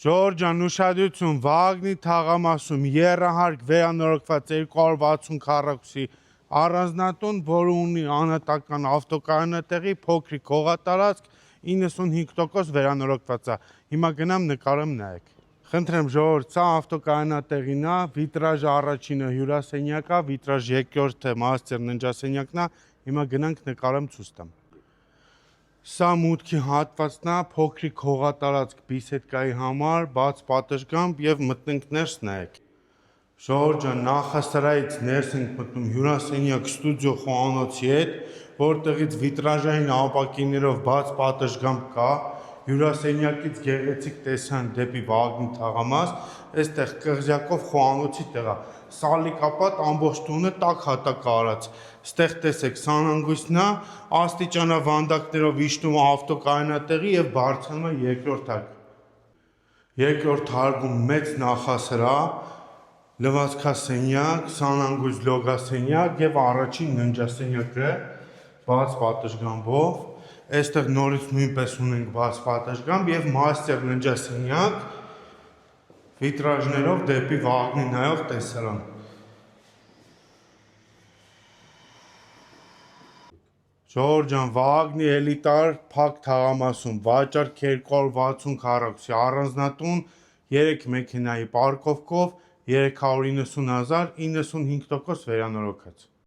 Ժողովուրդ ջան, ուշադրություն, Վագնի թաղամասում եռահարկ վերանորոգված 260 քառակուսի առանձնատուն, որը ունի անհատական ավտոկայանատեղի, փոքրիկ հողատարածք, 95% վերանորոգված է։ Հիմա գնամ նկարեմ նայեք։ Խնդրեմ ժողովուրդ, սա ավտոկայանատեղին է, վիտրաժը առաջինը հյուրասենյակ է, վիտրաժ երկրորդը մաստեր ննջասենյակն է, հիմա գնանք նկարեմ ցույց տամ։ Սա մուտքի հատվածն է, փոքրիկ հողատարածք բիսեդկայի համար, բաց պատշգամբ եւ մտնենք ներս նայեք։ Ժողովուրդ ջան, նախասրահից ներս ենք մտնում հյուրասենյակ ստուդիո խոհանոցի հետ, որտեղից վիտրաժային ապակիներով բաց պատշգամբ կա, հյուրասենյակից գեղեցիկ տեսան դեպի Վագնի թաղամաս, այստեղ կղզյակով խոհանոցի տեղ է, սալիկապատ ամբողջ տունը տաք հատակ արած, այստեղ տեսեք սանհանգույցն է, աստիճանավանդակներով իջնում է ավտոկայանատեղի եւ բարձրանում է երկրորդ հարկը։ Երկրորդ հարկում մեծ նախասրահ, լվացքասենյակ, սանհանգույց լոգասենյակ եւ առաջին ննջասենյակը բաց պատշգամբով, այստեղ նորից նույնպես ունենք բաց պատշգամբ եւ մաստեր ննջասենյակ, վիտրաժներով դեպի Վագնի նայող տեսարան։ Ժողովուրդ ջան, Վագնի էլիտար փակ թաղամասում վաճառք 260 քառակուսի առանձնատուն, 3 մեքենայի պարկովկով 390 000, 95% վերանորոգած։